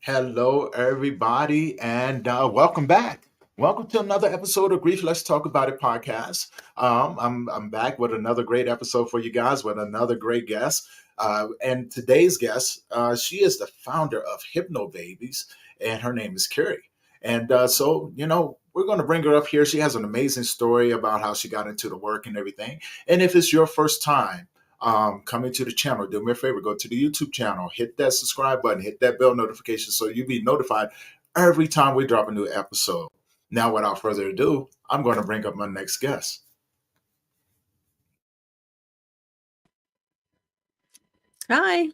Hello, everybody, and welcome back. Welcome to another episode of Grief Let's Talk About It podcast. I'm back with another great episode for you guys with another great guest. And today's guest, she is the founder of Hypnobabies, and her name is Kerry. And we're going to bring her up here. She has an amazing story about how she got into the work and everything. And if it's your first time, coming to the channel, do me a favor, go to the YouTube channel, hit that subscribe button, hit that bell notification so you'll be notified every time we drop a new episode. Now, without further ado, I'm going to bring up my next guest. Hi,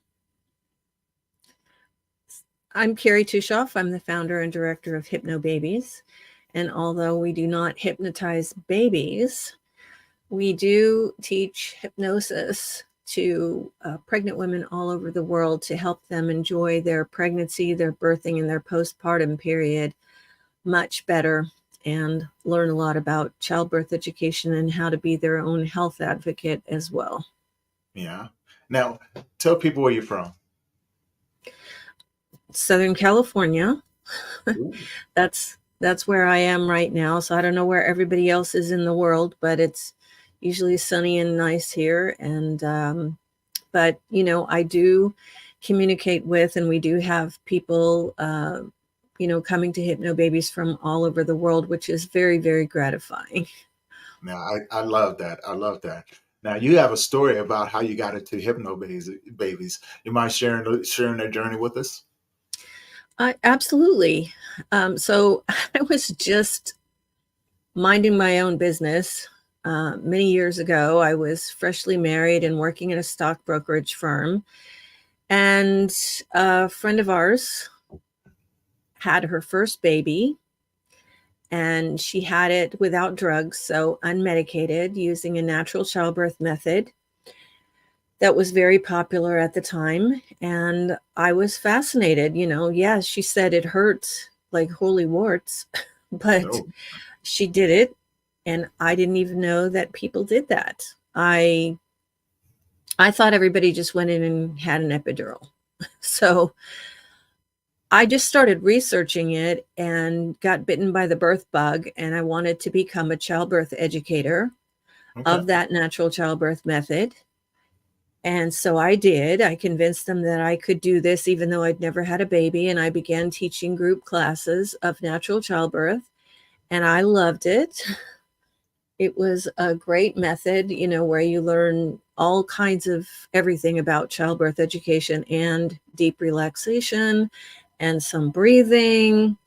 I'm Kerry Tuschhoff. I'm the founder and director of Hypnobabies. And although we do not hypnotize babies, we do teach hypnosis to pregnant women all over the world to help them enjoy their pregnancy, their birthing, and their postpartum period much better and learn a lot about childbirth education and how to be their own health advocate as well. Yeah. Now, tell people where you're from. Southern California. That's where I am right now. So I don't know where everybody else is in the world, but it's usually sunny and nice here. And but I do communicate with, and we do have people coming to Hypnobabies from all over the world, which is very, very gratifying. Now, I love that. I love that. Now, you have a story about how you got into Hypnobabies. You mind sharing that journey with us? Absolutely. So I was just minding my own business. Many years ago, I was freshly married and working at a stock brokerage firm. And a friend of ours had her first baby, and she had it without drugs, so unmedicated, using a natural childbirth method that was very popular at the time. And I was fascinated. Yes, she said it hurts like holy warts, but she did it. And I didn't even know that people did that. I thought everybody just went in and had an epidural. So I just started researching it and got bitten by the birth bug. And I wanted to become a childbirth educator of that natural childbirth method. And so I did. I convinced them that I could do this, even though I'd never had a baby. And I began teaching group classes of natural childbirth. And I loved it. It was a great method, where you learn all kinds of everything about childbirth education and deep relaxation and some breathing.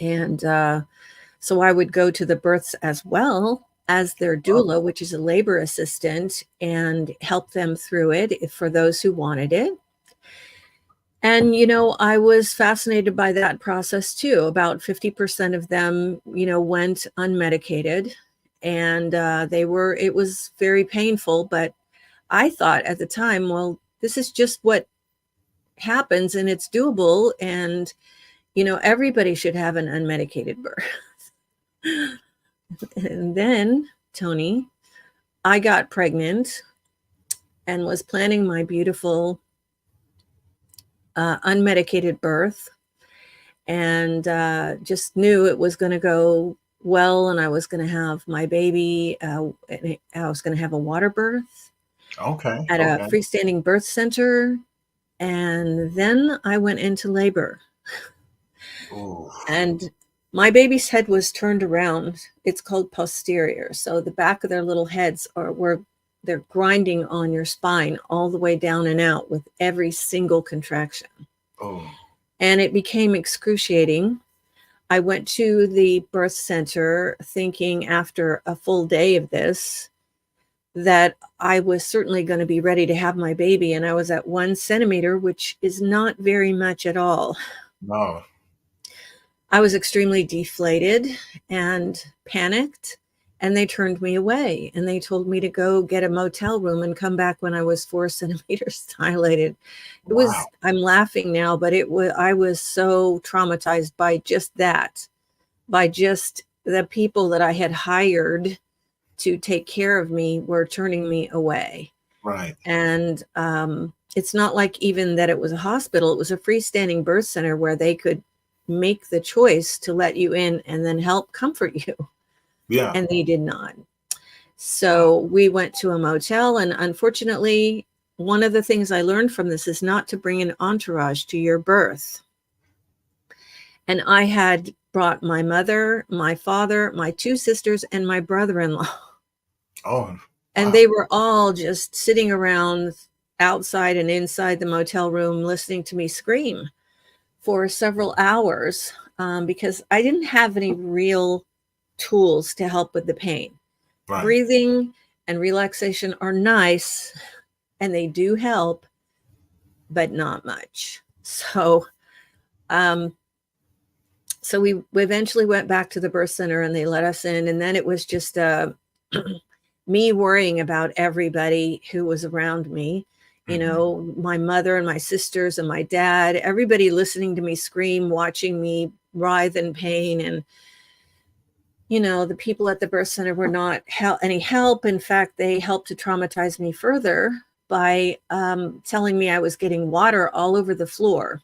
And so I would go to the births as well as their doula, which is a labor assistant, and help them through it for those who wanted it. And, I was fascinated by that process too. About 50% of them, went unmedicated, and it was very painful. But I thought at the time, well, this is just what happens and it's doable. And, everybody should have an unmedicated birth. And then, Tony, I got pregnant and was planning my beautiful unmedicated birth, and just knew it was going to go well, and I was going to have my baby. I was going to have a water birth at a freestanding birth center. And then I went into labor. And my baby's head was turned around. It's called posterior. So the back of their little heads they're grinding on your spine all the way down and out with every single contraction. And it became excruciating. I went to the birth center thinking after a full day of this that I was certainly going to be ready to have my baby. And I was at 1 centimeter, which is not very much at all. No. I was extremely deflated and panicked, and they turned me away, and they told me to go get a motel room and come back when I was 4 centimeters dilated. It was, I'm laughing now, but I was so traumatized by just that, by just the people that I had hired to take care of me were turning me away. Right. And it's not like even that it was a hospital. It was a freestanding birth center where they could make the choice to let you in and then help comfort you. Yeah. And they did not. So we went to a motel, and unfortunately, one of the things I learned from this is not to bring an entourage to your birth. And I had brought my mother, my father, my two sisters, and my brother-in-law. Oh, And wow. they were all just sitting around outside and inside the motel room listening to me scream for several hours, because I didn't have any real tools to help with the pain. Right. Breathing and relaxation are nice and they do help, but not much. So we eventually went back to the birth center and they let us in. And then it was just me worrying about everybody who was around me, you know, my mother and my sisters and my dad, everybody listening to me scream, watching me writhe in pain. And, you know, the people at the birth center were not any help. In fact, they helped to traumatize me further by telling me I was getting water all over the floor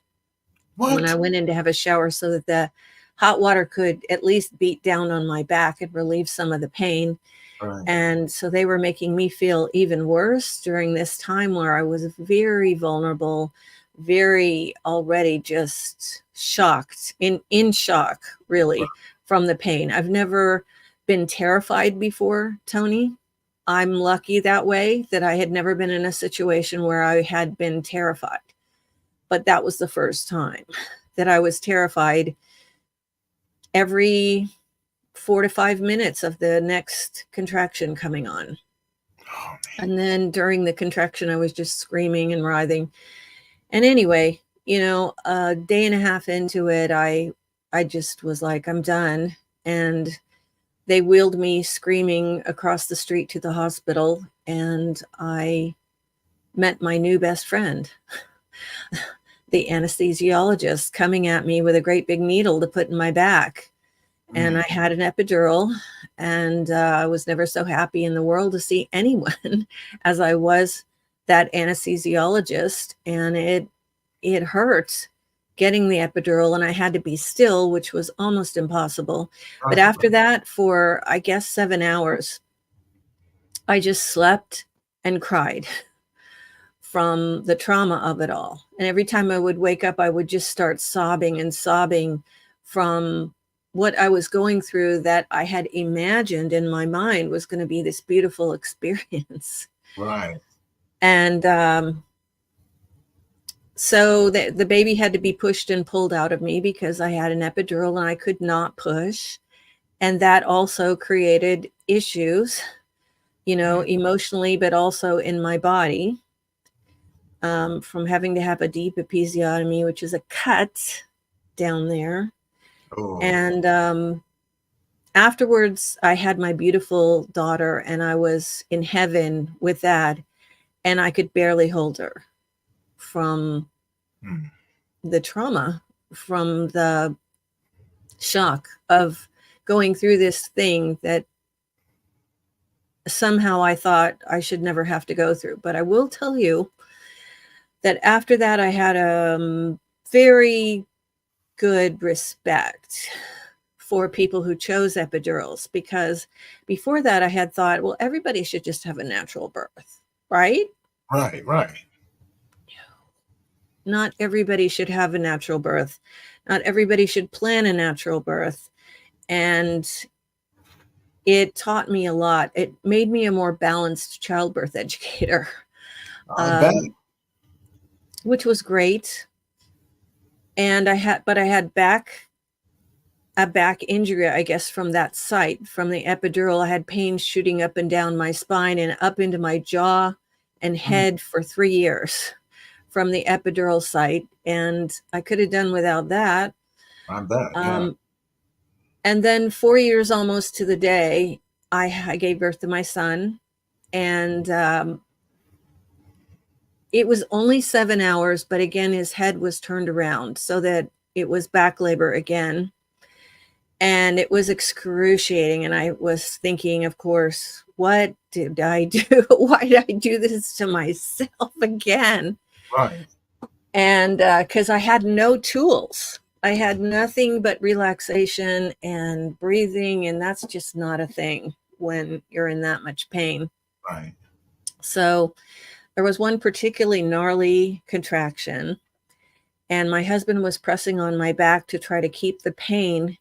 when I went in to have a shower, so that the hot water could at least beat down on my back and relieve some of the pain. Right. And so they were making me feel even worse during this time where I was very vulnerable, very already just shocked, in shock, really, from the pain. I've never been terrified before, Tony. I'm lucky that way, that I had never been in a situation where I had been terrified. But that was the first time that I was terrified every 4 to 5 minutes of the next contraction coming on. Oh, and then during the contraction, I was just screaming and writhing. And anyway, you know, a day and a half into it, I just was like, I'm done. And they wheeled me screaming across the street to the hospital. And I met my new best friend, the anesthesiologist, coming at me with a great big needle to put in my back. And I had an epidural, and I was never so happy in the world to see anyone as I was that anesthesiologist. And it hurt getting the epidural, and I had to be still, which was almost impossible. But after that, for I guess 7 hours, I just slept and cried from the trauma of it all. And every time I would wake up, I would just start sobbing and sobbing from what I was going through, that I had imagined in my mind was going to be this beautiful experience. Right. And so the baby had to be pushed and pulled out of me because I had an epidural and I could not push. And that also created issues, you know, emotionally, but also in my body, from having to have a deep episiotomy, which is a cut down there. Oh. And afterwards, I had my beautiful daughter, and I was in heaven with that, and I could barely hold her from the trauma, from the shock of going through this thing that somehow I thought I should never have to go through. But I will tell you that after that, I had a very good respect for people who chose epidurals, because before that I had thought, well, everybody should just have a natural birth, right? Right. Not everybody should have a natural birth. Not everybody should plan a natural birth. And it taught me a lot. It made me a more balanced childbirth educator, which was great. And I had a back injury, I guess, from that site, from the epidural. I had pain shooting up and down my spine and up into my jaw and head for 3 years from the epidural site. And I could have done without that. I bet. Yeah. And then 4 years almost to the day, I gave birth to my son. And it was only 7 hours, but again, his head was turned around so that it was back labor again. And it was excruciating. And I was thinking, of course, what did I do? Why did I do this to myself again? Right. And because I had no tools, I had nothing but relaxation and breathing, and that's just not a thing when you're in that much pain. Right. So there was one particularly gnarly contraction, and my husband was pressing on my back to try to keep the pain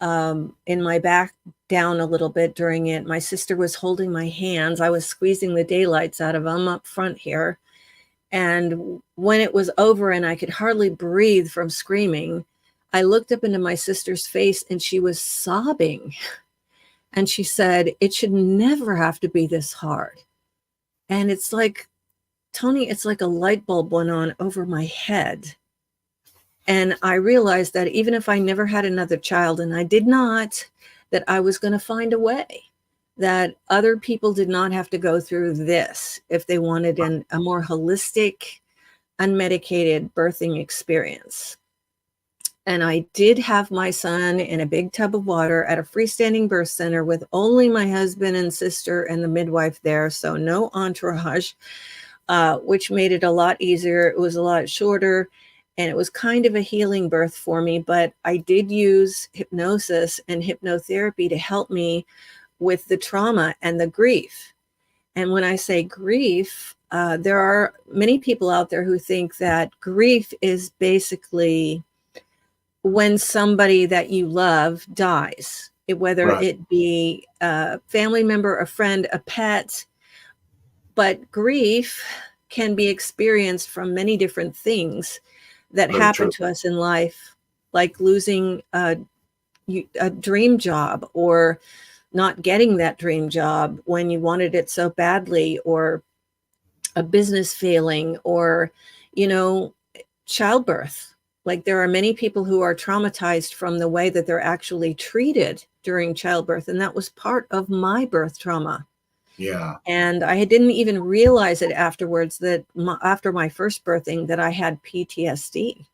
in my back down a little bit during it. My sister was holding my hands. I was squeezing the daylights out of them up front here. And when it was over and I could hardly breathe from screaming, I looked up into my sister's face and she was sobbing. And she said, "It should never have to be this hard." And it's like, Tony, it's like a light bulb went on over my head. And I realized that even if I never had another child, and I did not, that I was going to find a way, that other people did not have to go through this if they wanted a more holistic, unmedicated birthing experience. And I did have my son in a big tub of water at a freestanding birth center with only my husband and sister and the midwife there, so no entourage, which made it a lot easier. It was a lot shorter, and it was kind of a healing birth for me, but I did use hypnosis and hypnotherapy to help me with the trauma and the grief. And when I say grief, there are many people out there who think that grief is basically when somebody that you love dies, whether Right. it be a family member, a friend, a pet. But grief can be experienced from many different things that Very happen true. to us in life, like losing a dream job, or not getting that dream job when you wanted it so badly, or a business failing, or, childbirth. Like, there are many people who are traumatized from the way that they're actually treated during childbirth. And that was part of my birth trauma. Yeah. And I didn't even realize it afterwards that after my first birthing that I had PTSD,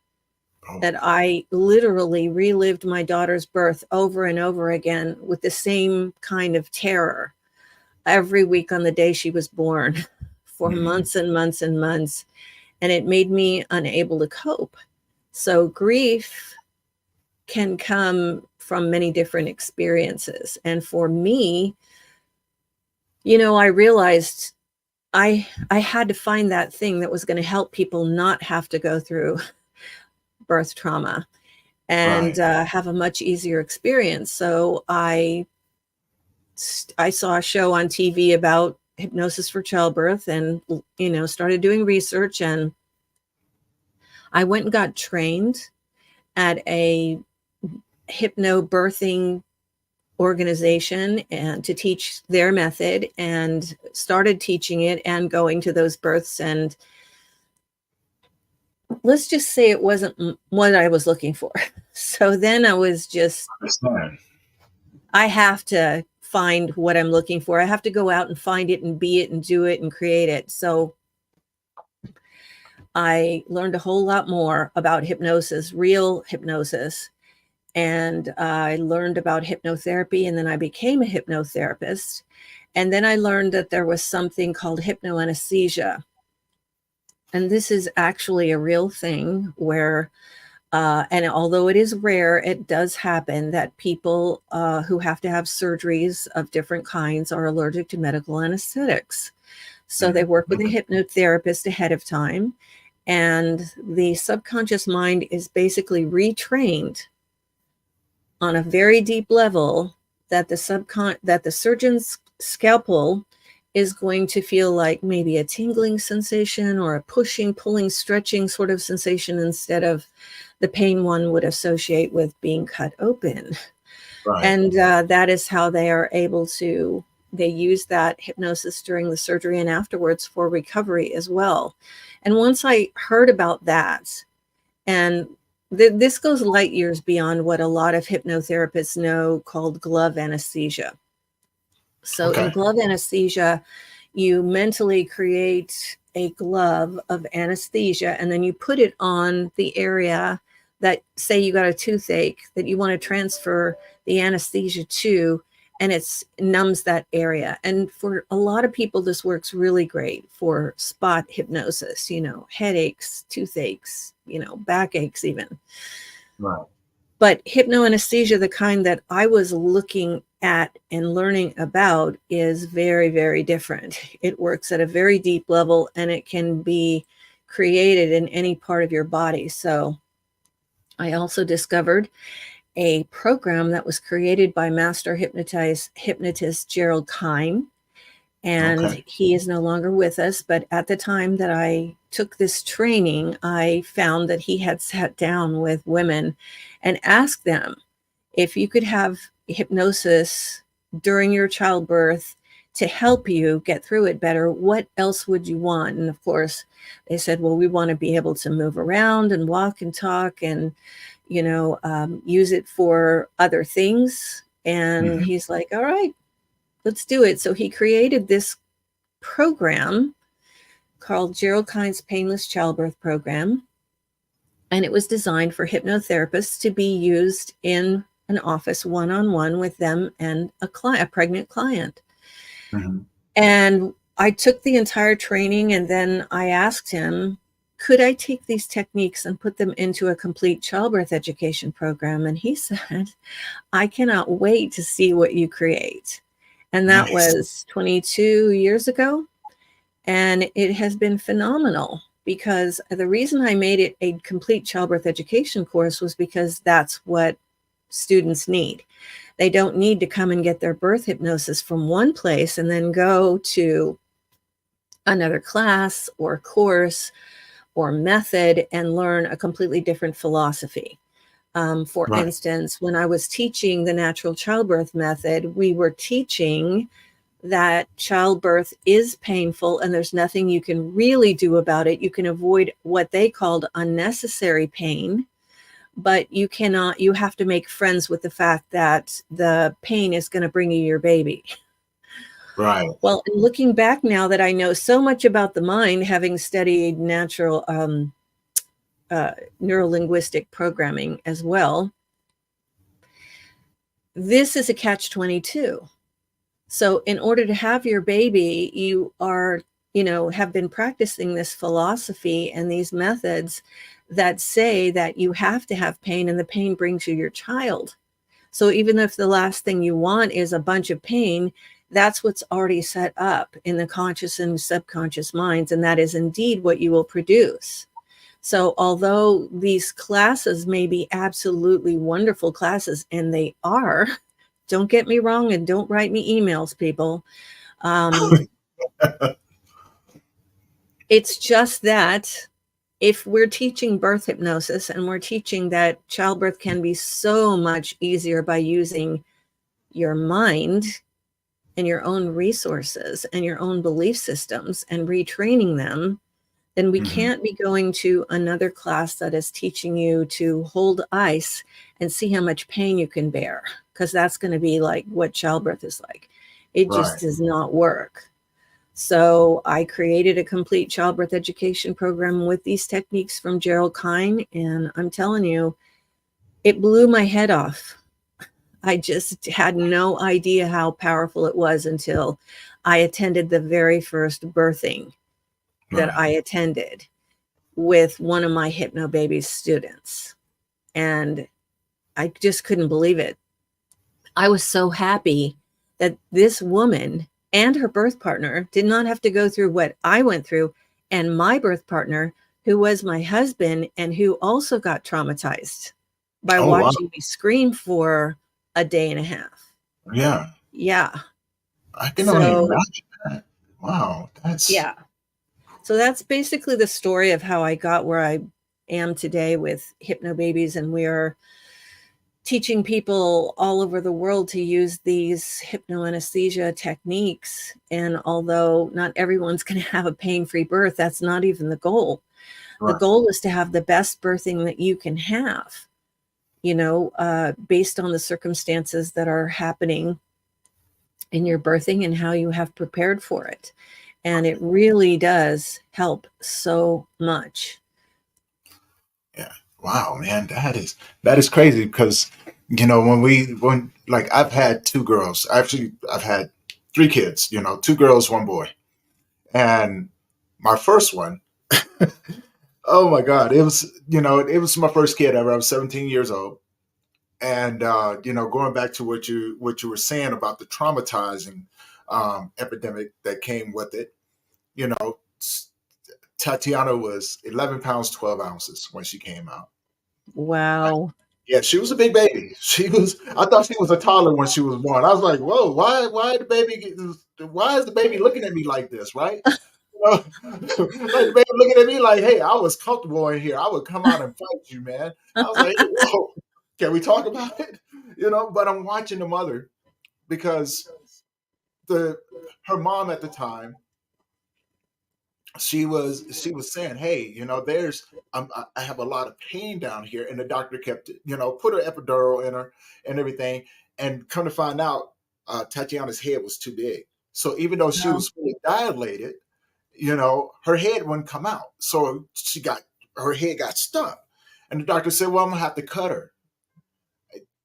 Oh. that I literally relived my daughter's birth over and over again with the same kind of terror every week on the day she was born for months and months and months. And it made me unable to cope. So grief can come from many different experiences. And for me, I realized I had to find that thing that was going to help people not have to go through birth trauma and Right. have a much easier experience. So I saw a show on TV about hypnosis for childbirth, and started doing research, and I went and got trained at a hypnobirthing organization and to teach their method, and started teaching it and going to those births. And let's just say it wasn't what I was looking for. So then I was just, Understand. I have to find what I'm looking for. I have to go out and find it and be it and do it and create it. So I learned a whole lot more about hypnosis, real hypnosis. And I learned about hypnotherapy, and then I became a hypnotherapist. And then I learned that there was something called hypnoanesthesia. And this is actually a real thing where, and although it is rare, it does happen that people who have to have surgeries of different kinds are allergic to medical anesthetics. So they work with a hypnotherapist ahead of time, and the subconscious mind is basically retrained on a very deep level that the surgeon's scalpel is going to feel like maybe a tingling sensation or a pushing, pulling, stretching sort of sensation, instead of the pain one would associate with being cut open. Right. And that is how they are able to, they use that hypnosis during the surgery and afterwards for recovery as well. And once I heard about that, and this goes light years beyond what a lot of hypnotherapists know, called glove anesthesia. So in Okay. glove anesthesia, you mentally create a glove of anesthesia, and then you put it on the area that, say you got a toothache, that you want to transfer the anesthesia to, and it numbs that area. And for a lot of people, this works really great for spot hypnosis, headaches, toothaches, backaches even. Right. But hypnoanesthesia, the kind that I was looking at and learning about, is very, very different. It works at a very deep level, and it can be created in any part of your body. So I also discovered a program that was created by master hypnotist Gerald Kine. And Okay. he is no longer with us. But at the time that I took this training, I found that he had sat down with women and asked them, if you could have hypnosis during your childbirth to help you get through it better, what else would you want? And of course, they said, well, we want to be able to move around and walk and talk and, use it for other things. And he's like, all right, let's do it. So he created this program called Gerald Kine's Painless Childbirth Program. And it was designed for hypnotherapists to be used in an office one-on-one with them and a pregnant client. And I took the entire training, and then I asked him, could I take these techniques and put them into a complete childbirth education program? And he said, I cannot wait to see what you create. And that was 22 years ago. And it has been phenomenal, because the reason I made it a complete childbirth education course was because that's what students need. They don't need to come and get their birth hypnosis from one place and then go to another class or course or method and learn a completely different philosophy. For instance, when I was teaching the natural childbirth method, we were teaching that childbirth is painful and there's nothing you can really do about it. You can avoid what they called unnecessary pain, but you have to make friends with the fact that the pain is going to bring you your baby. Right. Well, looking back now that I know so much about the mind, having studied natural neuro-linguistic programming as well, this is a catch-22. So in order to have your baby, you are, have been practicing this philosophy and these methods that say that you have to have pain, and the pain brings you your child. So even if the last thing you want is a bunch of pain, that's what's already set up in the conscious and subconscious minds, and that is indeed what you will produce. So although these classes may be absolutely wonderful classes, and they are, don't get me wrong, and don't write me emails, people. It's just that if we're teaching birth hypnosis and we're teaching that childbirth can be so much easier by using your mind and your own resources and your own belief systems and retraining them, then we can't be going to another class that is teaching you to hold ice and see how much pain you can bear, because that's going to be like what childbirth is like. It just does not work. So I created a complete childbirth education program with these techniques from Gerald Kine, and I'm telling you, it blew my head off. I just had no idea how powerful it was until I attended the very first birthing that I attended with one of my Hypnobabies students. And I just couldn't believe it. I was so happy that this woman and her birth partner did not have to go through what I went through, and my birth partner, who was my husband and who also got traumatized by watching me scream for a day and a half. Yeah. Yeah. I can only imagine that. Wow. Yeah. So that's basically the story of how I got where I am today with Hypnobabies, and we are teaching people all over the world to use these hypnoanesthesia techniques. And although not everyone's going to have a pain-free birth, that's not even the goal. The goal is to have the best birthing that you can have, based on the circumstances that are happening in your birthing and how you have prepared for it. And it really does help so much. Yeah. Wow, man, that is crazy, because when like I've had two girls. Actually, I've had three kids. Two girls, one boy, and my first one. Oh my God, it was my first kid ever. I was 17 years old, and going back to what you were saying about the traumatizing epidemic that came with it. You know, Tatiana was 11 pounds 12 ounces when she came out. Wow. Yeah, she was a big baby. I thought she was a toddler when she was born. I was like, whoa, why is the baby looking at me like this, right? Like the baby looking at me like, hey, I was comfortable in here. I would come out and fight you, man. I was like, whoa, can we talk about it? But I'm watching the mother because the her mom at the time, she was saying, hey, there's I have a lot of pain down here, and the doctor kept put an epidural in her and everything, and come to find out, Tatiana's head was too big. So even though she Wow. was fully dilated, her head wouldn't come out, so her head got stuck, and the doctor said, well, I'm gonna have to cut her.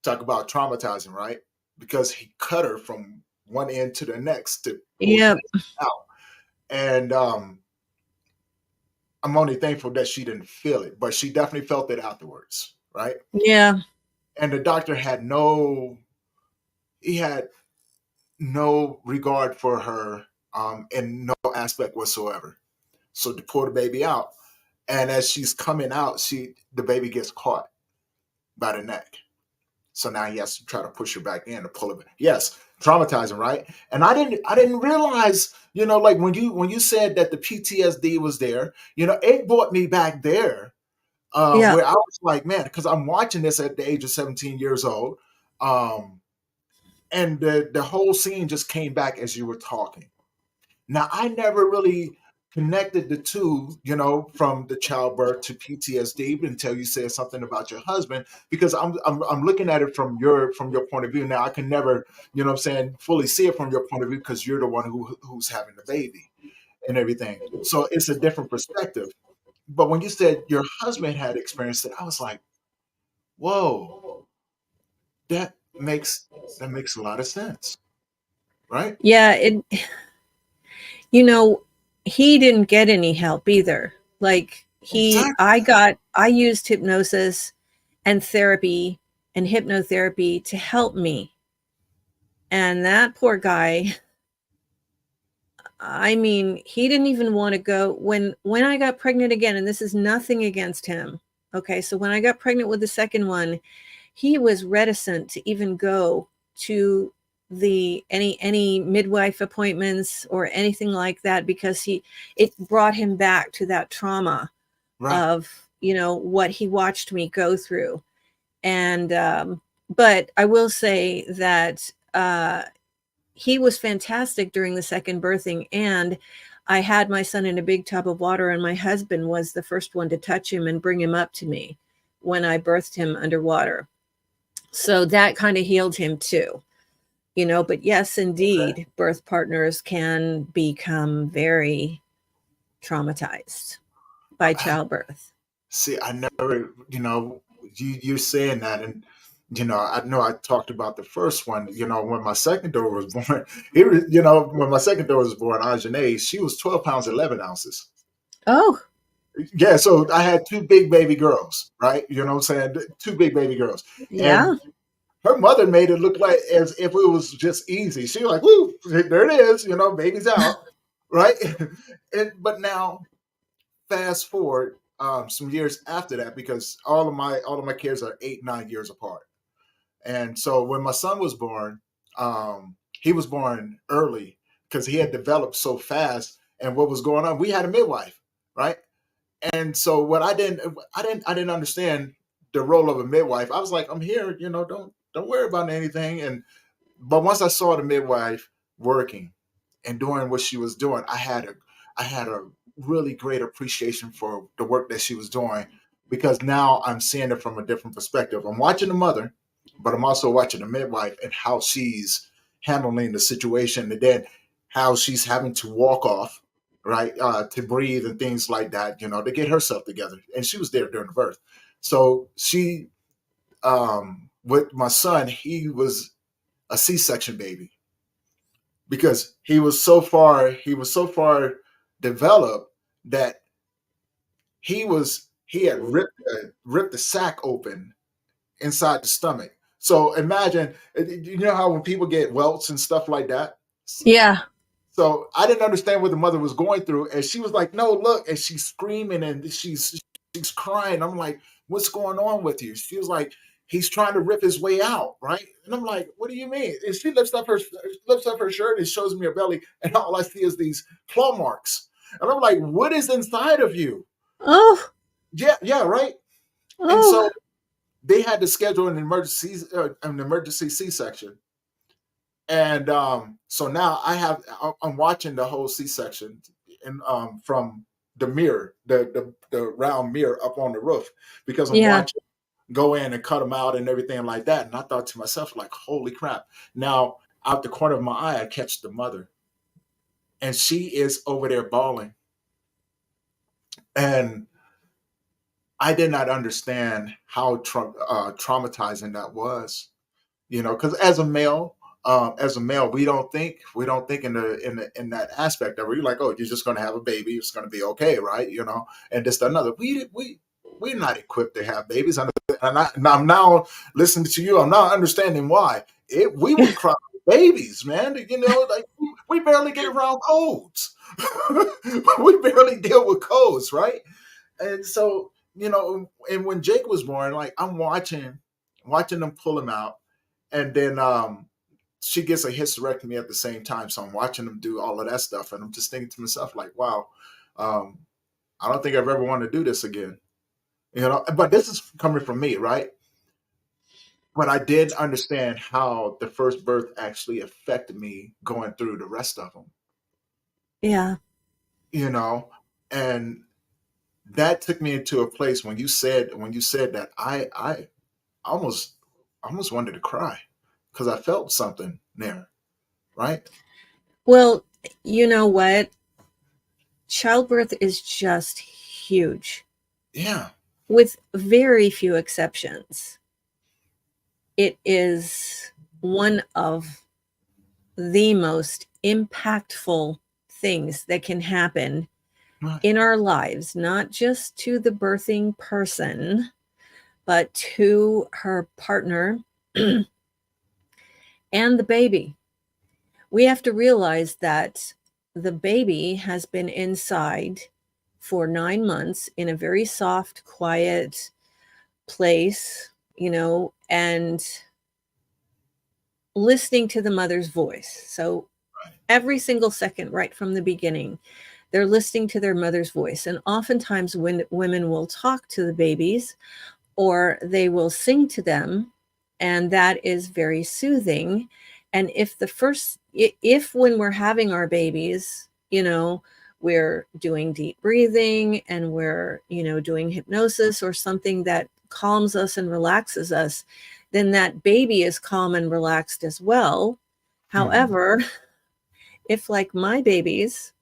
Talk about traumatizing, right? Because he cut her from one end to the next to pull Yep. out, and I'm only thankful that she didn't feel it, but she definitely felt it afterwards, right? Yeah. And the doctor had no regard for her, in no aspect whatsoever. So to pull the baby out, and as she's coming out, the baby gets caught by the neck. So now he has to try to push her back in to pull it. Yes, traumatizing, right? And I didn't realize, like when you said that the PTSD was there, it brought me back there, Yeah. where I was like, man, because I'm watching this at the age of 17 years old, um, and the whole scene just came back as you were talking. Now, I never really connected the two, from the childbirth to PTSD until you said something about your husband, because I'm looking at it from your point of view. Now, I can never, what I'm saying, fully see it from your point of view because you're the one who's having the baby and everything. So it's a different perspective. But when you said your husband had experienced it, I was like, whoa, that makes a lot of sense, right? Yeah. You know, he didn't get any help either. Like Exactly. I used hypnosis and therapy and hypnotherapy to help me. And that poor guy, I mean, he didn't even want to go when I got pregnant again, and this is nothing against him. Okay, so when I got pregnant with the second one, he was reticent to even go to the any midwife appointments or anything like that because it brought him back to that trauma Right. of what he watched me go through. And but I will say that he was fantastic during the second birthing, and I had my son in a big tub of water, and my husband was the first one to touch him and bring him up to me when I birthed him underwater. So that kind of healed him too. But yes, Okay. indeed, birth partners can become very traumatized by I, childbirth. See, I never, you're saying that, and I know I talked about the first one. When my second daughter was born, when my second daughter was born, Ajane, she was 12 pounds 11 ounces. Oh, Yeah, so I had two big baby girls, right? You know what I'm saying? Two big baby girls, yeah. and her mother made it look like as if it was just easy. She was like, "Woo, there it is," baby's out, right? But now fast forward, some years after that, because all of my kids are 8, 9 years apart. And so when my son was born, he was born early because he had developed so fast. And what was going on? We had a midwife, right? And so what I didn't understand the role of a midwife. I was like, I'm here, don't worry about anything. But once I saw the midwife working and doing what she was doing, I had a really great appreciation for the work that she was doing, because now I'm seeing it from a different perspective. I'm watching the mother, but I'm also watching the midwife and how she's handling the situation, and then how she's having to walk off, right, to breathe and things like that, to get herself together. And she was there during the birth, so she with my son, he was a C-section baby because he was so far developed that he had ripped the sac open inside the stomach. So imagine, you know how when people get welts and stuff like that. Yeah. So I didn't understand what the mother was going through, and she was like, "No, look!" And she's screaming and she's crying. I'm like, "What's going on with you?" She was like, "He's trying to rip his way out, right?" And I'm like, "What do you mean?" And she lifts up her shirt and shows me her belly, and all I see is these claw marks. And I'm like, "What is inside of you?" Oh, Yeah, yeah, right. And oh, so they had to schedule an emergency C-section. And so now I'm watching the whole C-section and from the mirror, the round mirror up on the roof, because I'm yeah. watching go in and cut them out and everything like that. And I thought to myself, like, holy crap. Now out the corner of my eye, I catch the mother, and she is over there bawling. And I did not understand how traumatizing that was, because as a male, we don't think in that aspect of it. You're like, oh, you're just going to have a baby, it's going to be okay, right? And just another, we're not equipped to have babies. And I'm now listening to you, I'm now understanding why we would cry babies, man. Like we barely get around codes. We barely deal with codes, right? And so, and when Jake was born, like I'm watching them pull him out, and then she gets a hysterectomy at the same time. So I'm watching them do all of that stuff, and I'm just thinking to myself, like, wow, um, I don't think I've ever wanted to do this again. But this is coming from me, right? But I did understand how the first birth actually affected me going through the rest of them, Yeah. you know, and that took me into a place when you said that I almost almost wanted to cry because I felt something there, right? Well, you know what? Childbirth is just huge, Yeah. with very few exceptions. It is one of the most impactful things that can happen Right. in our lives, not just to the birthing person, but to her partner and the baby. We have to realize that the baby has been inside for 9 months in a very soft, quiet place, and listening to the mother's voice. So every single second, right from the beginning, they're listening to their mother's voice. And oftentimes, when women will talk to the babies or they will sing to them, and that is very soothing. And if when we're having our babies, we're doing deep breathing and we're, doing hypnosis or something that calms us and relaxes us, then that baby is calm and relaxed as well. Mhm. However, if like my babies,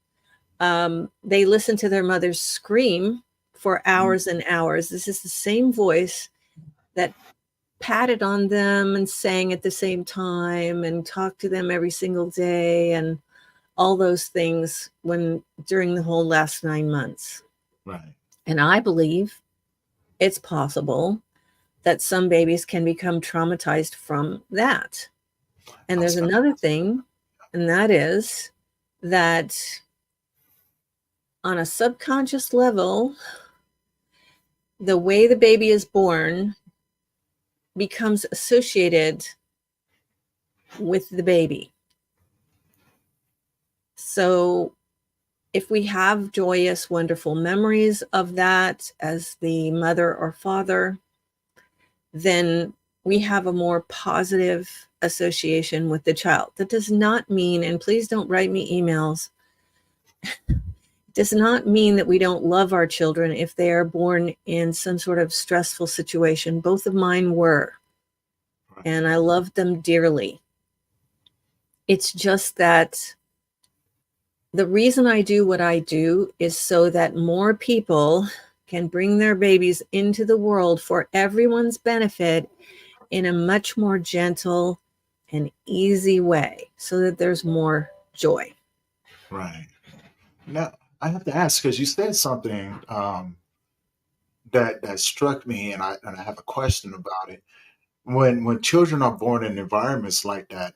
they listen to their mothers scream for Mhm. hours and hours. This is the same voice that patted on them and sang at the same time and talked to them every single day and all those things during the whole last 9 months. Right. And I believe it's possible that some babies can become traumatized from that. And I there's was gonna. another thing, and that is that on a subconscious level, the way the baby is born becomes associated with the baby. So if we have joyous, wonderful memories of that as the mother or father, then we have a more positive association with the child. That does not mean, and please don't write me emails, does not mean that we don't love our children if they are born in some sort of stressful situation. Both of mine were, Right. and I loved them dearly. It's just that the reason I do what I do is so that more people can bring their babies into the world for everyone's benefit in a much more gentle and easy way so that there's more joy. Right. Now, I have to ask because you said something that struck me, and I have a question about it. When children are born in environments like that,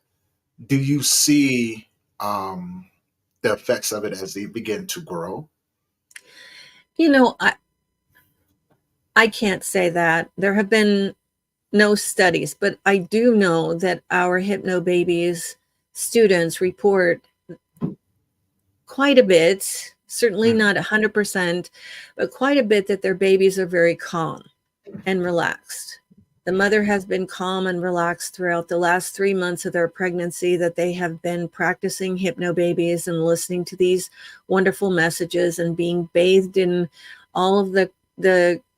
do you see the effects of it as they begin to grow? You know, I can't say that. There have been no studies, but I do know that our Hypnobabies students report quite a bit, certainly Mm. not 100%, but quite a bit that their babies are very calm and relaxed. The mother has been calm and relaxed throughout the last 3 months of their pregnancy, that they have been practicing Hypnobabies and listening to these wonderful messages and being bathed in all of the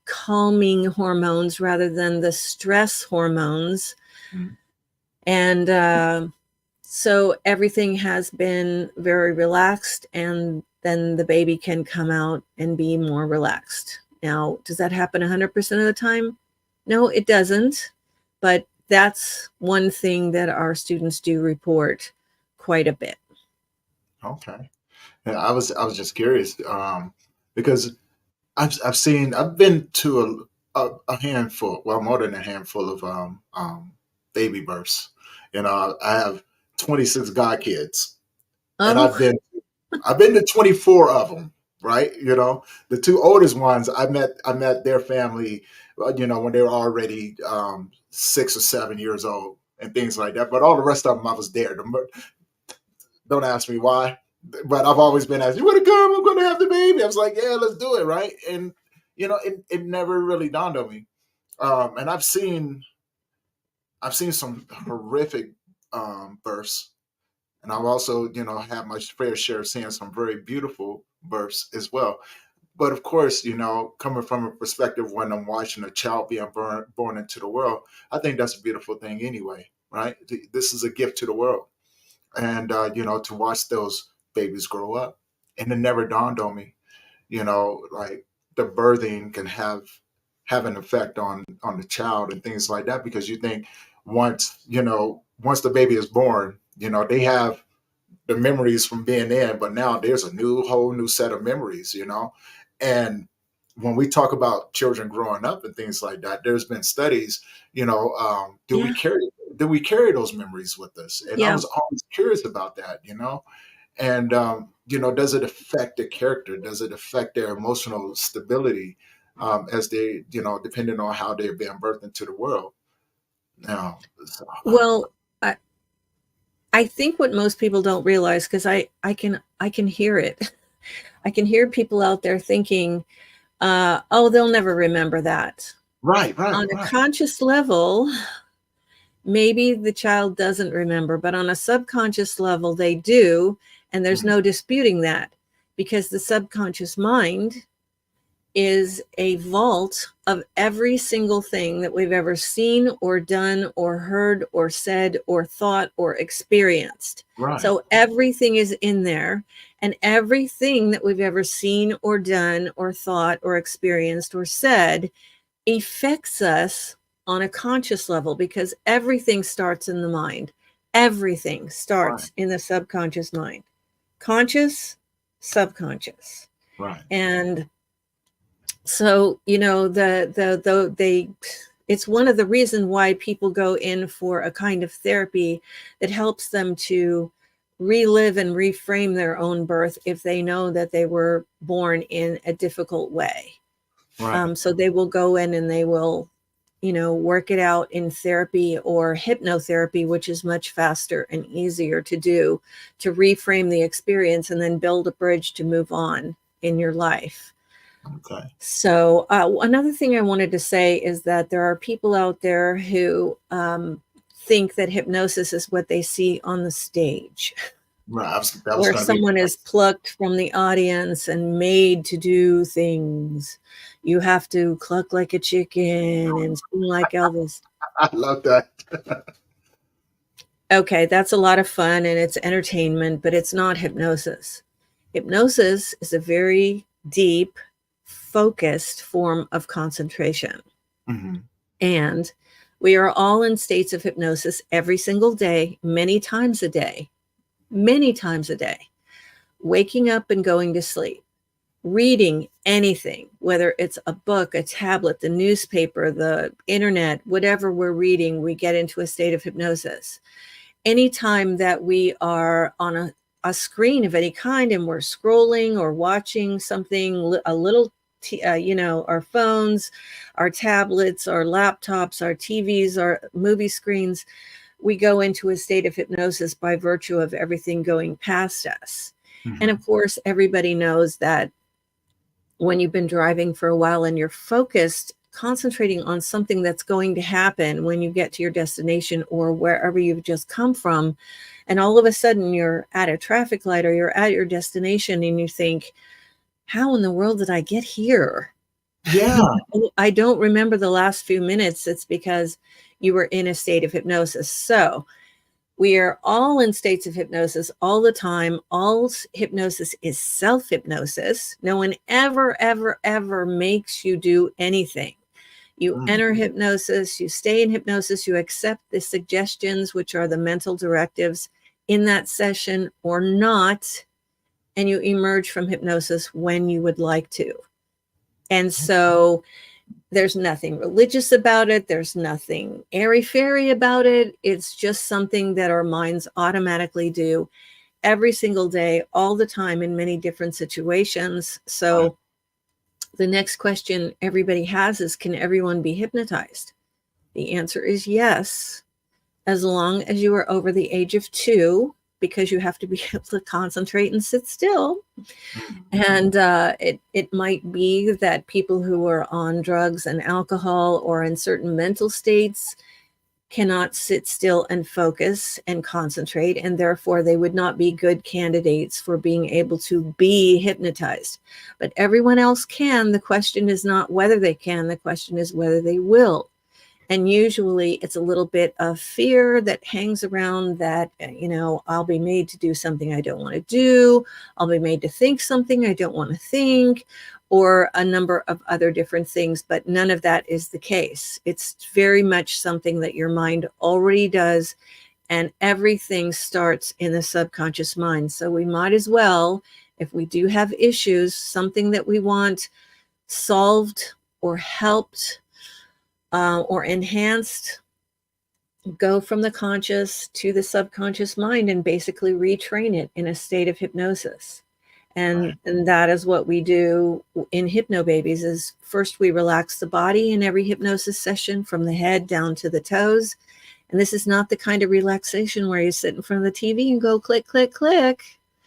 calming hormones rather than the stress hormones. Mm. And so everything has been very relaxed, and then the baby can come out and be more relaxed. Now, does that happen 100% of the time? No, it doesn't. But that's one thing that our students do report quite a bit. Okay. Yeah, I was just curious because I've been to a handful, well, more than a handful of baby births. I have 26 godkids, and Oh, I've been to 24 of them, right? The two oldest ones, I met their family, when they were already 6 or 7 years old and things like that. But all the rest of them, I was there. Don't ask me why, but I've always been asked, "You want to come? I'm going to have the baby." I was like, "Yeah, let's do it," right? And it never really dawned on me. And I've seen some horrific births, and I've also had my fair share of seeing some very beautiful births as well. But of course, coming from a perspective when I'm watching a child being born into the world, I think that's a beautiful thing anyway, right? This is a gift to the world, and to watch those babies grow up, and it never dawned on me, like the birthing can have an effect on the child and things like that, because you think once the baby is born, they have the memories from being in, but now there's a whole new set of memories, and when we talk about children growing up and things like that, there's been studies, do we yeah. carry those memories with us? And I Yeah. was always curious about that, and does it affect the character? Does it affect their emotional stability as they, depending on how they're being birthed into the world? Now, so, Well, I think what most people don't realize, because I can hear it. I can hear people out there thinking, oh, they'll never remember that. right, right, On a right. conscious level, maybe the child doesn't remember, but on a subconscious level, they do. And there's Mhm. no disputing that, because the subconscious mind is a vault of every single thing that we've ever seen or done or heard or said or thought or experienced. Right, So everything is in there, and everything that we've ever seen or done or thought or experienced or said affects us on a conscious level, because everything starts in the mind. Everything right, starts in the subconscious mind. Conscious, subconscious. right. And so, it's one of the reasons why people go in for a kind of therapy that helps them to relive and reframe their own birth if they know that they were born in a difficult way. Right. So they will go in and they will, work it out in therapy or hypnotherapy, which is much faster and easier to do, to reframe the experience and then build a bridge to move on in your life. Okay. So, another thing I wanted to say is that there are people out there who think that hypnosis is what they see on the stage, Right. That was where going to be someone is plucked from the audience and made to do things. You have to cluck like a chicken and sing like Elvis. I love that. Okay, that's a lot of fun and it's entertainment, but it's not hypnosis. Hypnosis is a very deep, focused form of concentration. Hmm. And We are all in states of hypnosis every single day, many times a day, waking up and going to sleep, reading anything, whether it's a book, a tablet, the newspaper, the internet, whatever we're reading, we get into a state of hypnosis. Anytime that we are on a screen of any kind and we're scrolling or watching something, a little, our phones, our tablets, our laptops, our TVs, our movie screens, we go into a state of hypnosis by virtue of everything going past us. Mm-hmm. And of course, everybody knows that when you've been driving for a while and you're focused, concentrating on something that's going to happen when you get to your destination or wherever you've just come from, and all of a sudden you're at a traffic light or you're at your destination and you think, how in the world did I get here? Yeah. I don't remember the last few minutes. It's because you were in a state of hypnosis. So we are all in states of hypnosis all the time. All hypnosis is self-hypnosis. No one ever makes you do anything. You enter hypnosis, you stay in hypnosis, you accept the suggestions, which are the mental directives in that session or not, and you emerge from hypnosis when you would like to. And so there's nothing religious about it. There's nothing airy-fairy about it. It's just something that our minds automatically do every single day, all the time, in many different situations. So the next question everybody has is, can everyone be hypnotized? The answer is yes, as long as you are over the age of 2, because you have to be able to concentrate and sit still. And it might be that people who are on drugs and alcohol or in certain mental states cannot sit still and focus and concentrate, and therefore they would not be good candidates for being able to be hypnotized. But everyone else can. The question is not whether they can, the question is whether they will. And usually it's a little bit of fear that hangs around that, I'll be made to do something I don't want to do. I'll be made to think something I don't want to think, or a number of other different things, but none of that is the case. It's very much something that your mind already does, and everything starts in the subconscious mind. So we might as well, if we do have issues, something that we want solved or helped or enhanced, go from the conscious to the subconscious mind and basically retrain it in a state of hypnosis. And that is what we do in Hypnobabies. Is first we relax the body in every hypnosis session from the head down to the toes. And this is not the kind of relaxation where you sit in front of the TV and go click, click, click.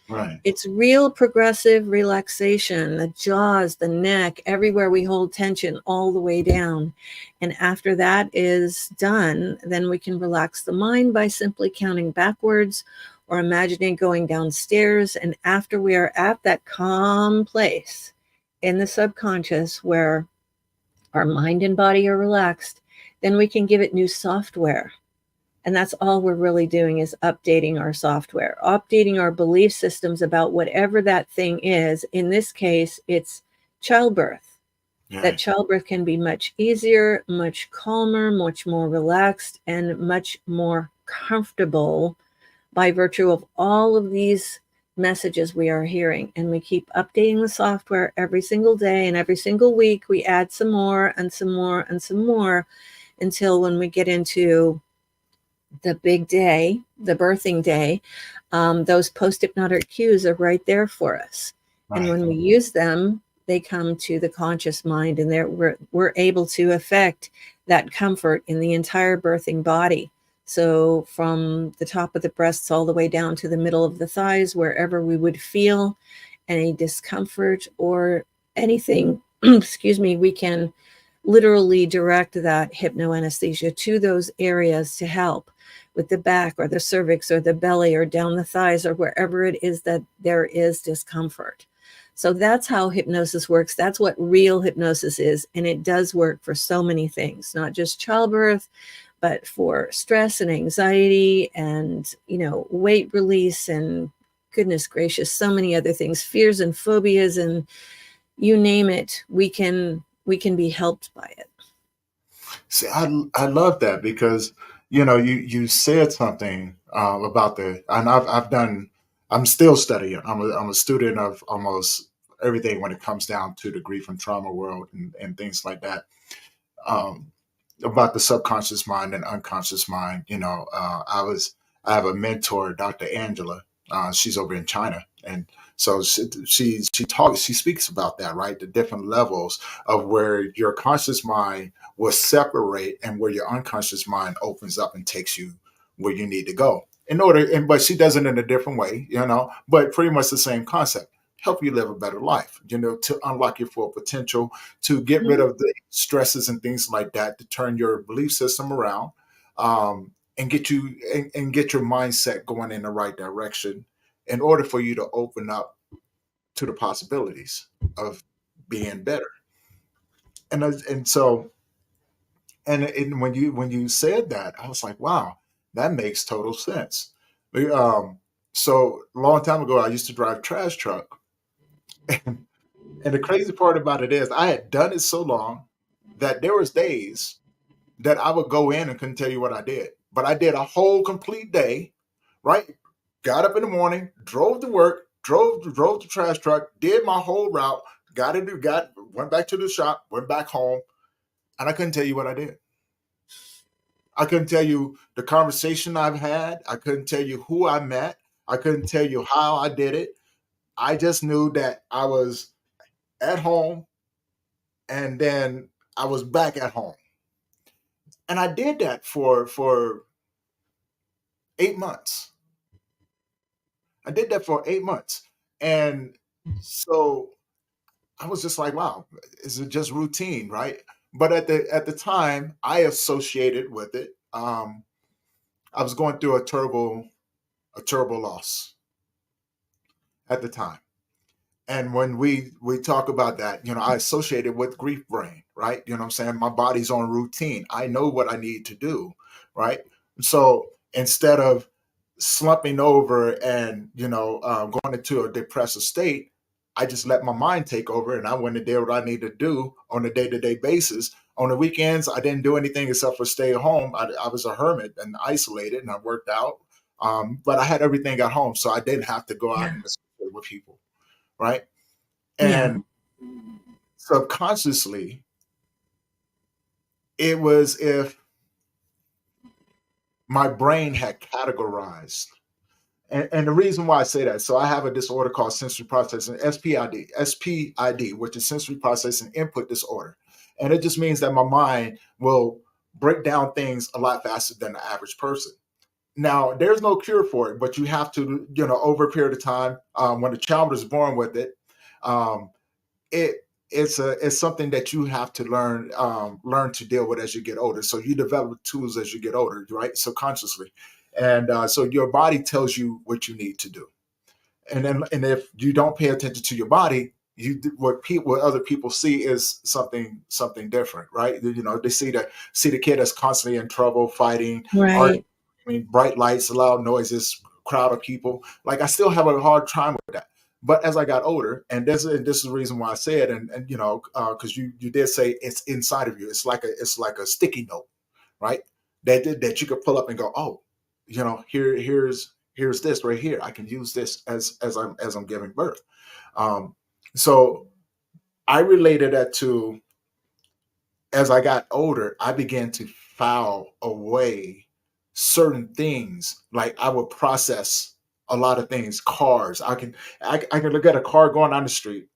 Right. It's real progressive relaxation, the jaws, the neck, everywhere we hold tension all the way down. And after that is done, then we can relax the mind by simply counting backwards or imagining going downstairs. And after we are at that calm place in the subconscious where our mind and body are relaxed, then we can give it new software. And that's all we're really doing, is updating our software, updating our belief systems about whatever that thing is. In this case, it's childbirth. Yeah. That childbirth can be much easier, much calmer, much more relaxed, and much more comfortable by virtue of all of these messages we are hearing. And we keep updating the software every single day, and every single week we add some more and some more and some more, until when we get into the big day, the birthing day, those post-hypnotic cues are right there for us. Right. And when we use them, they come to the conscious mind, and we're able to affect that comfort in the entire birthing body. So from the top of the breasts all the way down to the middle of the thighs, wherever we would feel any discomfort or anything, we can literally direct that hypnoanesthesia to those areas to help with the back or the cervix or the belly or down the thighs or wherever it is that there is discomfort. So that's how hypnosis works. That's what real hypnosis is. And it does work for so many things, not just childbirth, but for stress and anxiety and, weight release and, goodness gracious, so many other things, fears and phobias, and you name it, we can be helped by it. See, I love that because you said something about and I've done. I'm still studying. I'm a student of almost everything when it comes down to the grief and trauma world and things like that. Um, about the subconscious mind and unconscious mind. I have a mentor, Dr. Angela. She's over in China, and so she speaks about that, right? The different levels of where your conscious mind will separate and where your unconscious mind opens up and takes you where you need to go. But she does it in a different way, but pretty much the same concept. Help you live a better life, to unlock your full potential, to get rid of the stresses and things like that, to turn your belief system around, and get your mindset going in the right direction in order for you to open up to the possibilities of being better. And so and when you said that, I was like, wow, that makes total sense. So a long time ago, I used to drive trash truck, and the crazy part about it is I had done it so long that there was days that I would go in and couldn't tell you what I did. But I did a whole complete day, right? Got up in the morning, drove to work, drove the trash truck, did my whole route, went back to the shop, went back home, and I couldn't tell you what I did. I couldn't tell you the conversation I've had. I couldn't tell you who I met. I couldn't tell you how I did it. I just knew that I was at home and then I was back at home. And I did that for 8 months. I did that for 8 months. And so I was just like, wow, is it just routine, right? But at the time, I associated with it. I was going through a terrible loss at the time. And when we talk about that, I associate it with grief brain, right? You know what I'm saying? My body's on routine. I know what I need to do, right? So instead of slumping over and going into a depressive state, I just let my mind take over, and I went and did what I needed to do on a day-to-day basis. On the weekends, I didn't do anything except for stay at home. I was a hermit and isolated, and I worked out, but I had everything at home, so I didn't have to go out Yeah. and associate with people, right? Yeah. And subconsciously, it was if my brain had categorized. And the reason why I say that, so I have a disorder called sensory processing, SPID, which is sensory processing input disorder. And it just means that my mind will break down things a lot faster than the average person. Now, there's no cure for it, but you have to, over a period of time, when a child is born with it, um, it's something that you have to learn to deal with as you get older. So you develop tools as you get older, right? Subconsciously, and so your body tells you what you need to do. And if you don't pay attention to your body, what other people see is something different, right? They see the kid that's constantly in trouble, fighting, art. Right. I mean, bright lights, loud noises, crowd of people. Like I still have a hard time with that. But as I got older, and this is the reason why I say it, and because you did say it's inside of you. It's like a sticky note, right? That you could pull up and go, oh, here's this right here. I can use this as I'm giving birth. Um, so I related that to, as I got older, I began to file away certain things. Like I would process a lot of things. Cars. I can look at a car going down the street,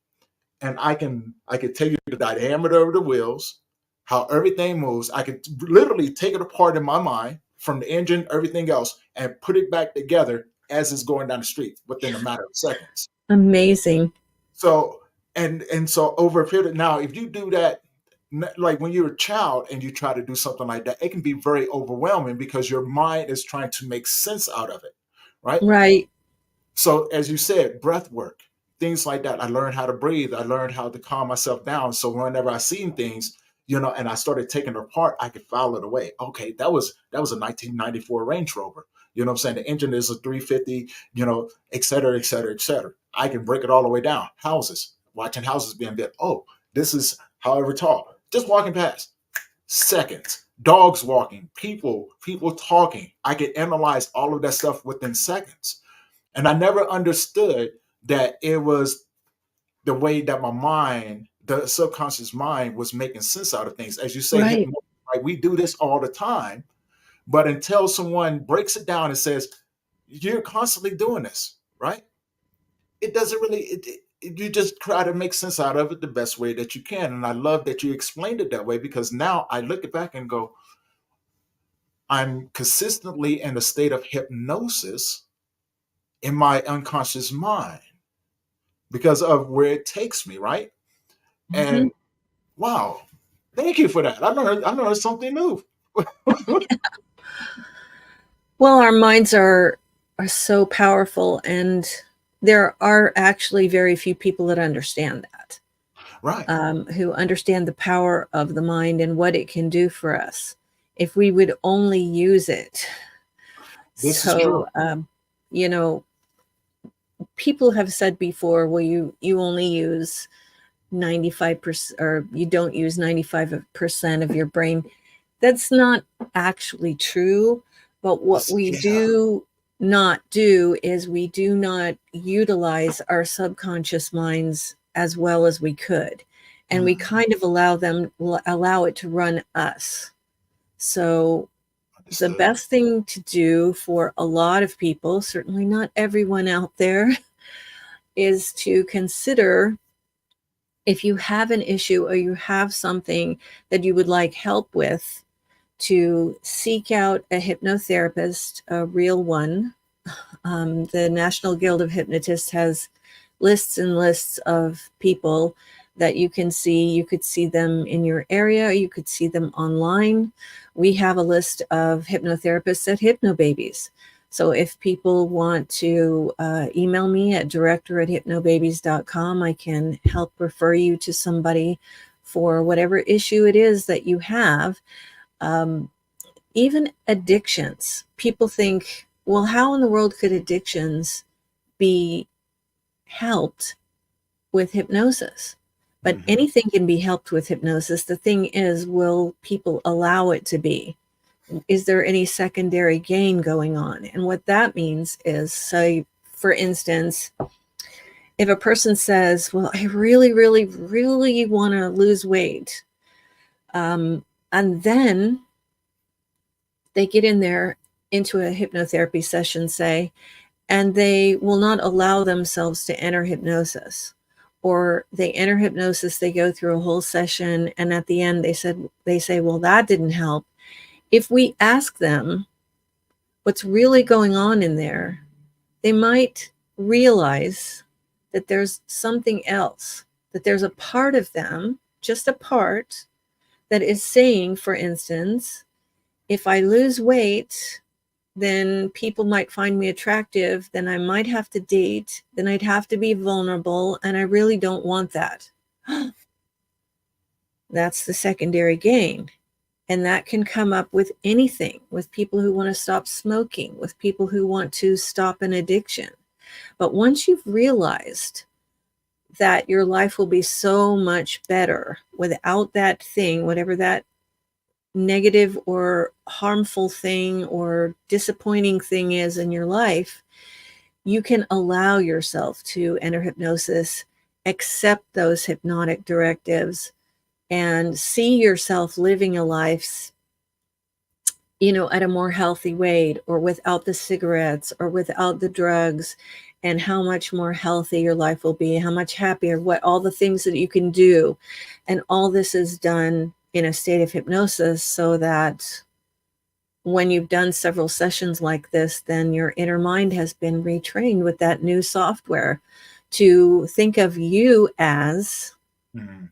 and I could tell you the diameter of the wheels, how everything moves. I could literally take it apart in my mind from the engine, everything else, and put it back together as it's going down the street within a matter of seconds. Amazing. So so over a period now, if you do that, like when you're a child and you try to do something like that, it can be very overwhelming because your mind is trying to make sense out of it, right? Right. So as you said, breath work, things like that. I learned how to breathe. I learned how to calm myself down. So whenever I seen things, and I started taking it apart, I could file it away. Okay, that was a 1994 Range Rover. You know what I'm saying? The engine is a 350, et cetera, et cetera, et cetera. I can break it all the way down. Houses, watching houses being built. Oh, this is however tall. Just walking past. Seconds. dogs walking, people talking. I could analyze all of that stuff within seconds. And I never understood that it was the way that my mind, the subconscious mind, was making sense out of things. As you say, Right. hypnosis, right? We do this all the time, but until someone breaks it down and says, "You're constantly doing this," right? It doesn't really. You just try to make sense out of it the best way that you can. And I love that you explained it that way, because now I look back and go, I'm consistently in a state of hypnosis in my unconscious mind because of where it takes me, right? Mhm. And wow, thank you for that. I learned something new. Well, our minds are so powerful, and there are actually very few people that understand that, Right. who understand the power of the mind and what it can do for us if we would only use it. This is true. So, you know, people have said before, well, you only use 95%, or you don't use 95% of your brain. That's not actually true. But what we Yeah. do not do is we do not utilize our subconscious minds as well as we could. And we Mm, kind of allow it to run us. So the understood. best thing to do for a lot of people, certainly not everyone out there, is to consider, if you have an issue or you have something that you would like help with, to seek out a hypnotherapist, a real one. The National Guild of Hypnotists has lists and lists of people that you can see. You could see them in your area, you could see them online. We have a list of hypnotherapists at Hypnobabies. So if people want to email me at director@hypnobabies.com, I can help refer you to somebody for whatever issue it is that you have. Um, Even addictions. People think, well, how in the world could addictions be helped with hypnosis? But Hmm. anything can be helped with hypnosis. The thing is, will people allow it to be? Is there any secondary gain going on? And what that means is, say, for instance, if a person says, well, I really, really, really want to lose weight, and then they get in there into a hypnotherapy session, say, and they will not allow themselves to enter hypnosis. Or they enter hypnosis, they go through a whole session, and at the end they say, well, that didn't help. If we ask them what's really going on in there, they might realize that there's something else, that there's a part of them, just a part, that is saying, for instance, if I lose weight, then people might find me attractive, then I might have to date, then I'd have to be vulnerable, and I really don't want that. That's the secondary gain. And that can come up with anything, with people who want to stop smoking, with people who want to stop an addiction. But once you've realized that your life will be so much better without that thing, whatever that negative or harmful thing or disappointing thing is in your life, you can allow yourself to enter hypnosis, accept those hypnotic directives, and see yourself living a life, at a more healthy weight, or without the cigarettes or without the drugs, and how much more healthy your life will be, how much happier, what all the things that you can do. And all this is done in a state of hypnosis, so that when you've done several sessions like this, then your inner mind has been retrained with that new software to think of you as Hmm.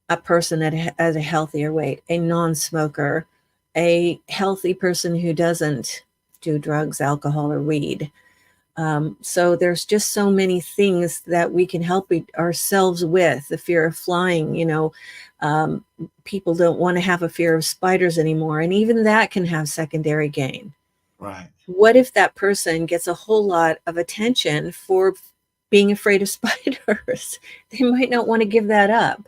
a person at a healthier weight, a non-smoker, a healthy person who doesn't do drugs, alcohol, or weed. So there's just so many things that we can help ourselves with. The fear of flying, people don't want to have a fear of spiders anymore, and even that can have secondary gain. Right. What if that person gets a whole lot of attention for being afraid of spiders? They might not want to give that up.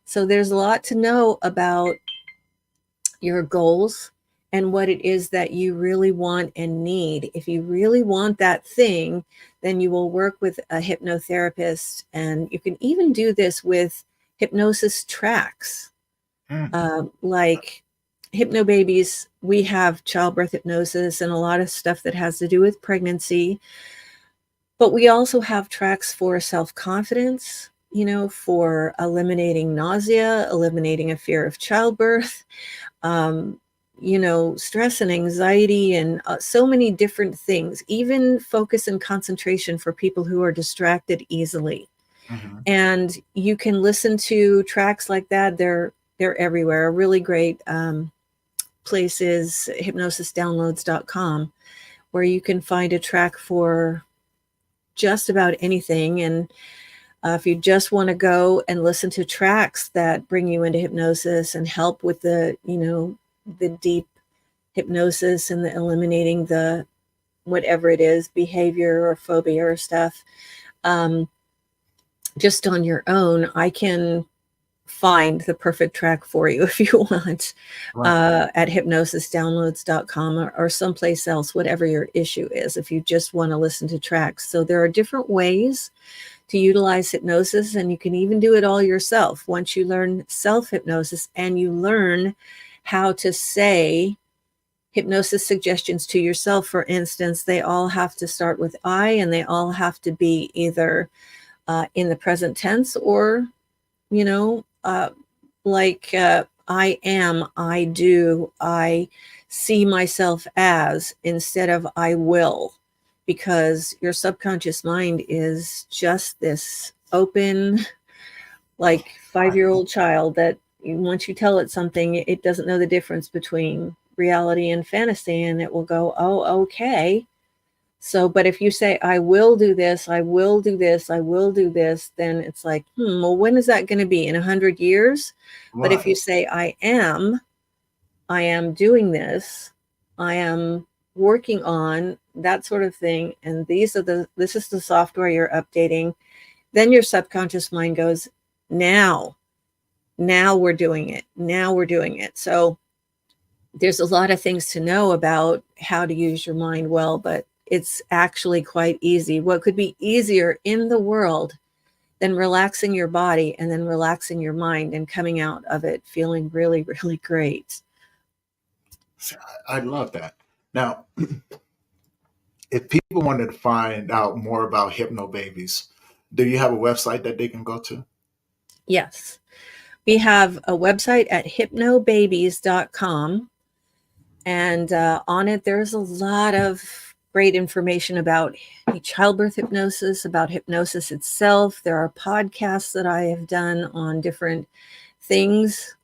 So there's a lot to know about, your goals, and what it is that you really want and need. If you really want that thing, then you will work with a hypnotherapist. And you can even do this with hypnosis tracks. Mm. Like Hypnobabies, we have childbirth hypnosis and a lot of stuff that has to do with pregnancy. But we also have tracks for self-confidence, for eliminating nausea, eliminating a fear of childbirth, um, stress and anxiety, and so many different things, even focus and concentration for people who are distracted easily. Mm-hmm. And you can listen to tracks like that. They're everywhere. A really great place is hypnosisdownloads.com, where you can find a track for just about anything. And if you just want to go and listen to tracks that bring you into hypnosis and help with the deep hypnosis and the eliminating the whatever it is, behavior or phobia or stuff, just on your own, I can find the perfect track for you if you want, Right. at hypnosisdownloads.com or someplace else, whatever your issue is, if you just want to listen to tracks. So there are different ways to utilize hypnosis, and you can even do it all yourself once you learn self-hypnosis and you learn how to say hypnosis suggestions to yourself. For instance, they all have to start with I, and they all have to be either in the present tense or, like I am, I do, I see myself as, instead of I will, because your subconscious mind is just this open, like 5-year-old child that once you tell it something, it doesn't know the difference between reality and fantasy, and it will go, oh, okay. So, but if you say, I will do this, I will do this, I will do this, then it's like, well, when is that going to be? In 100 years? But if you Right. say, I am doing this, I am working on that sort of thing, and this is the software you're updating, then your subconscious mind goes, now we're doing it. Now we're doing it. So there's a lot of things to know about how to use your mind well, but it's actually quite easy. What could be easier in the world than relaxing your body and then relaxing your mind and coming out of it feeling really, really great? So I love that. Now, if people wanted to find out more about Hypnobabies, do you have a website that they can go to? Yes. We have a website at hypnobabies.com. And on it, there's a lot of great information about childbirth hypnosis, about hypnosis itself. There are podcasts that I have done on different things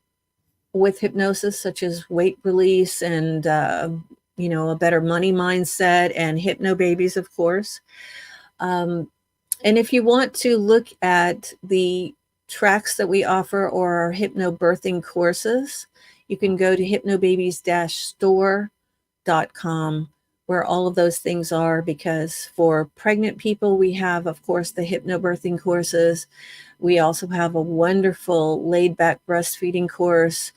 with hypnosis, such as weight release and, a better money mindset, and Hypnobabies, of course. And if you want to look at the tracks that we offer or our hypnobirthing courses, you can go to hypnobabies-store.com, where all of those things are, because for pregnant people, we have, of course, the hypnobirthing courses. We also have a wonderful laid-back breastfeeding course.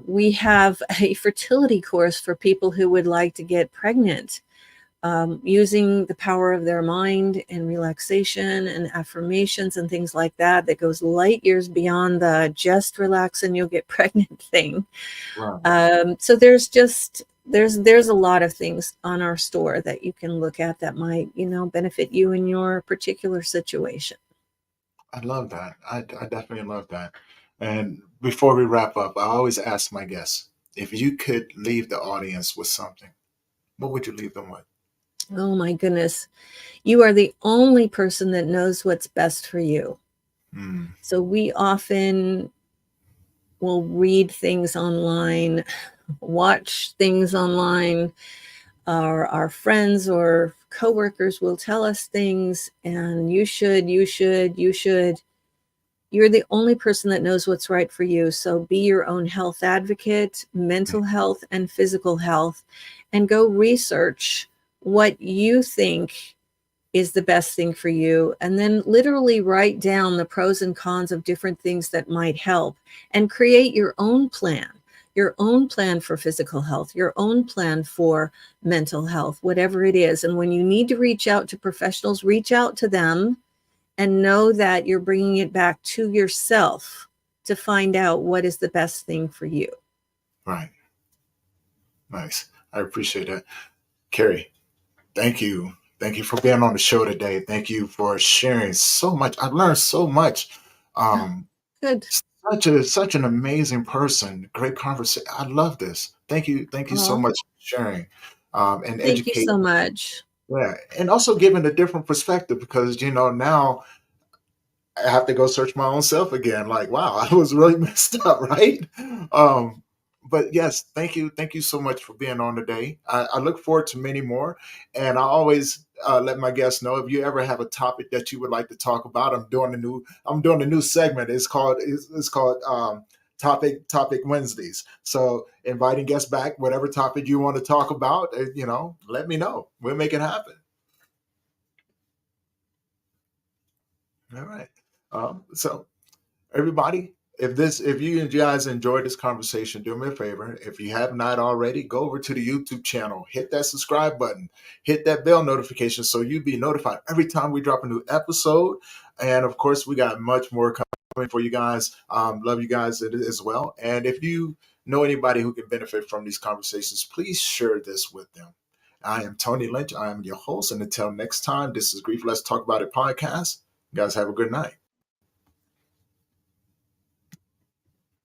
We have a fertility course for people who would like to get pregnant, using the power of their mind and relaxation and affirmations and things like that, that goes light years beyond the just relax and you'll get pregnant thing. Right. So there's a lot of things on our store that you can look at that might, benefit you in your particular situation. I love that. I definitely love that. And before we wrap up, I always ask my guests, if you could leave the audience with something, what would you leave them with? Oh my goodness. You are the only person that knows what's best for you. Mm. So we often will read things online, watch things online, or our friends or coworkers will tell us things, and you should. You're the only person that knows what's right for you. So be your own health advocate, mental health and physical health, and go research what you think is the best thing for you. And then literally write down the pros and cons of different things that might help and create your own plan. your own plan for physical health, your own plan for mental health, whatever it is. And when you need to reach out to professionals, reach out to them and know that you're bringing it back to yourself to find out what is the best thing for you. Right. Nice. I appreciate that. Kerry, thank you. Thank you for being on the show today. Thank you for sharing so much. I've learned so much. Um, Good. such an amazing person. Great conversation. I love this. Thank you. Thank you so Oh, much for sharing and thank you educate. so much. Yeah, and also giving a different perspective because now I have to go search my own self again. Like, wow, I was really messed up, right? Um, but yes, thank you so much for being on today. I look forward to many more, and I always let my guests know if you ever have a topic that you would like to talk about. I'm doing a new segment. It's called Topic Wednesdays. So inviting guests back, whatever topic you want to talk about, let me know. We'll make it happen. All right. So everybody, if you guys enjoyed this conversation, do me a favor. If you have not already, go over to the YouTube channel, hit that subscribe button, hit that bell notification so you be notified every time we drop a new episode. And of course, we got much more coming for you guys. Love you guys as well. And if you know anybody who can benefit from these conversations, please share this with them. I am Tony Lynch. I am your host. And until next time, this is Grief Let's Talk About It podcast. You guys have a good night.